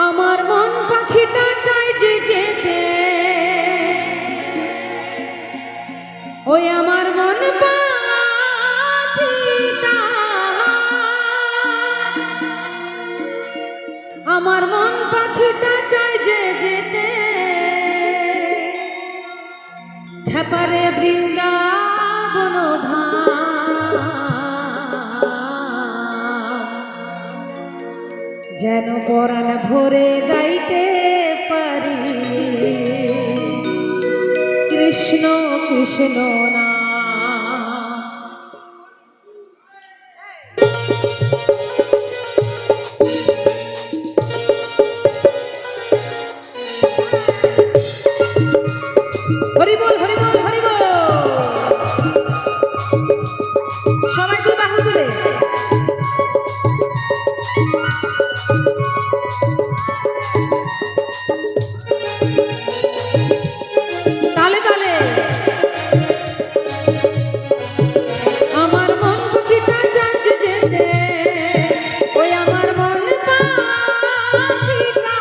আমার মন পাখিটা চাই যে যেতে, ওই আমার মন পাখিটা, আমার মন পাখিটা চাই যে যেতে, খেপারে বৃন্দাবন যেন পরাণ ভরে গাইতে পারি কৃষ্ণ কৃষ্ণ না। হরি বল হরি বল হরি বল, সবাই তুই বাহু তুলে তালে তালে। আমার মন পাখিটা চাই যে যেতে, ওই আমার মন পাখিটা,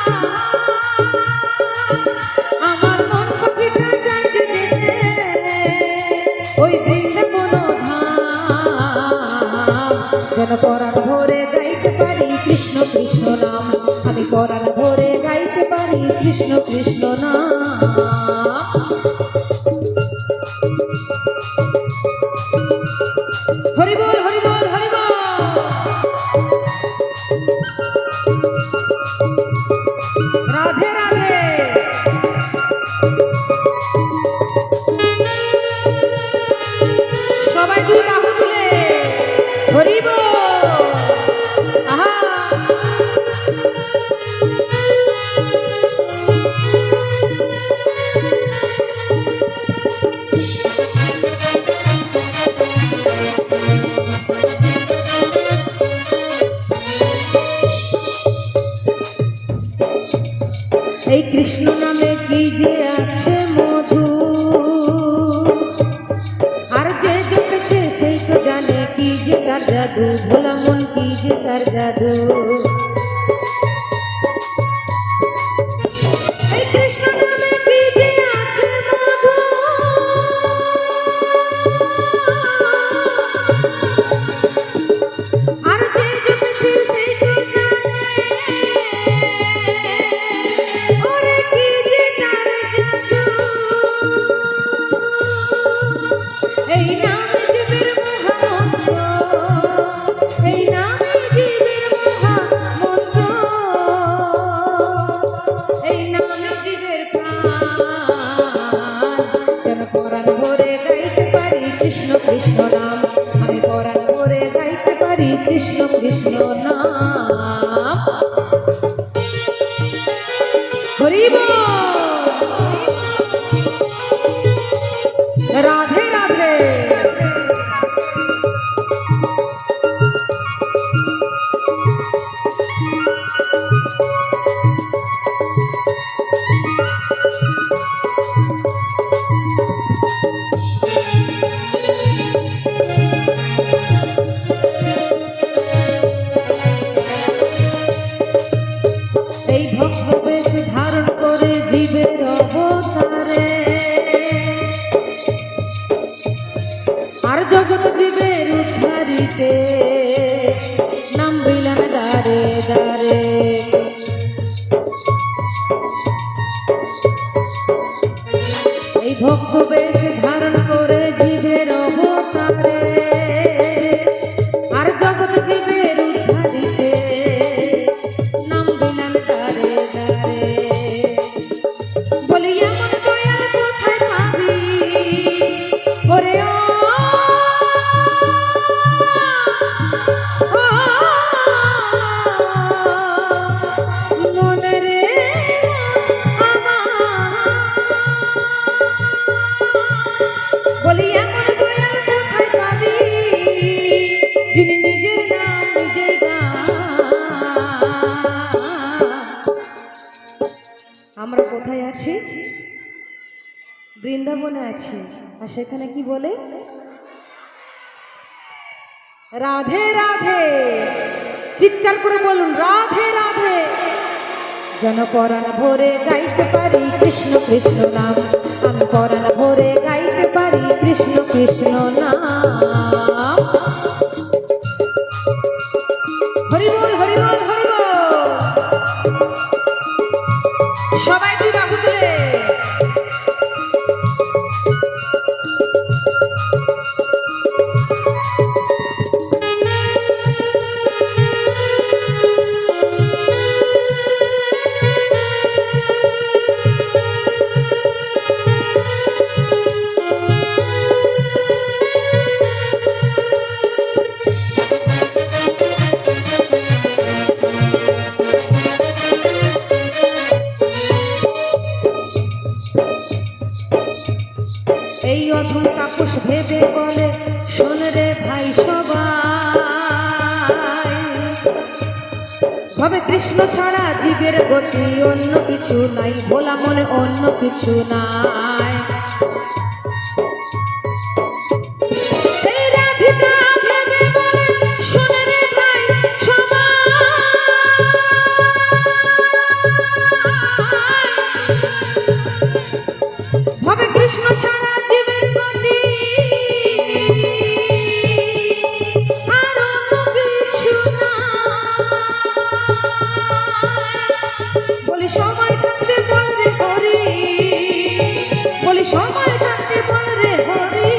আমার মন পাখিটা চাই যে যেতে, ওই বৃন্দাবন ধাম যেন পরাণ ভরে গাইতে পারি কৃষ্ণ কৃষ্ণ নাম, আমি পরাণ ভরে গাইতে পারি কৃষ্ণ কৃষ্ণ নাম। হরি বল হরি বল হরি বল, রাধে রাধে। সবাই দুই বাহু তুলে হরি বল। আহা এই কৃষ্ণ নামে কি যে আছে মধু, আর যে জপেছে সেই তো জানে কি যে তার জাদু, ভোলা মন কি যে তার জাদু। এই কৃষ্ণ নামে কি যে আছে মধু, আর যে জপেছে সেই তো জানে, ওরে কি যে তার জাদু। এই নামে জীবের মহামন্ত্র, এই নামে জীবের মহামন্ত্র, এই নামে জীবের প্রাণ যেন পরাণ ভরে গাইতে পারি কৃষ্ণ কৃষ্ণ নাম, আমি পরাণ ভরে গাইতে পারি কৃষ্ণ কৃষ্ণ নাম। হরি বল রাধে রাধে। এই ভক্ত বেশ ধারণ করে জীবের অবতারে, আর জগৎ জীবের উদ্ধারিতে নাম বিলান দারে দারে। এই ভক্ত বেশ ধারণ করে জীবের অবতারে, আর জগৎ জীবের উদ্ধারিতে নাম বিলান দারে দারে। বলি এমন দয়াল কোথায় পাবি, ওরে মনে রে আমার বৃন্দাবনে আছি, আর সেখানে কি বলে? রাধে রাধে। চিৎকার করে বলুন রাধে রাধে। যেন পরাণ ভরে গাইতে পারি কৃষ্ণ কৃষ্ণ নাম, আমি পরাণ ভরে গাইতে পারি কৃষ্ণ কৃষ্ণ নাম। হরি বল হরি বল হরি বল। সবাই দুই বাহু তুলে। এই অধম তাপস ভেবে বলে শোন রে ভাই সবাই, ভাবে কৃষ্ণ ছাড়া জীবের গতি অন্য কিছু নাই, ভোলা মনে অন্য কিছু নাই। সেই রাধিকা ভেবে বলে শোন রে ভাই সবাই, ভাবে কৃষ্ণ ছাড়া জীবের গতি আর অন্য কিছু নাই। বলি সময় থাকতে বল রে হরি, বলি সময় থাকতে বল রে হরি,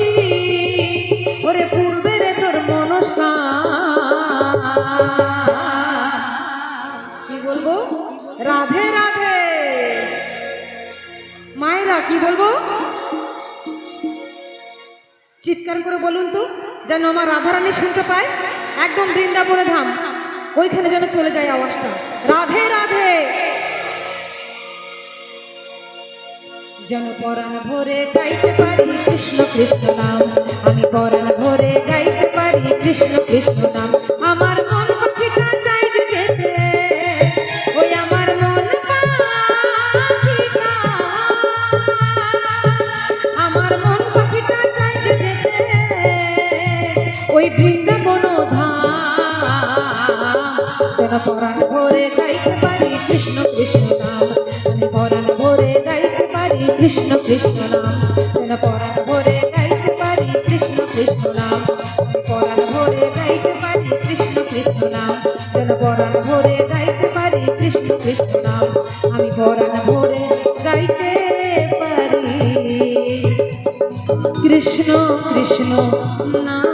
ওরে পূর্বে রে তোর মনস্কার। কি বলবো? রাধে রাধে। মায়েরা কি বলবো? চিৎকার করে বলুন তো, যেন আমার রাধারানী শুনতে পায়। একদম বৃন্দাবনে ধাম, ওইখানে যেন চলে যায় আওয়াজটা। রাধে রাধে। যেন পরাণ ভরে গাইতে পারি কৃষ্ণ কৃষ্ণ নাম, আমি পরাণ ভরে গাইতে পারি কৃষ্ণ কৃষ্ণ নাম। আমার মন পাখিটা চাই যে যেতে, ওই আমার মন পাখিটা, আমার মন পাখিটা চাই যে যেতে, ওই বৃন্দাবন ধাম। যেন পরাণ ভরে গাইতে পারি কৃষ্ণ কৃষ্ণ নাম, আমি পরাণ ভরে গাইতে পারি কৃষ্ণ কৃষ্ণ নাম। যেন পরাণ ভরে গাইতে পারি কৃষ্ণ কৃষ্ণ নাম, আমি পরাণ ভরে গাইতে পারি কৃষ্ণ কৃষ্ণ নাম। যেন পরাণ ভরে গাইতে পারি কৃষ্ণ কৃষ্ণ নাম, আমি পরাণ ভরে গাইতে পারি কৃষ্ণ কৃষ্ণ নাম।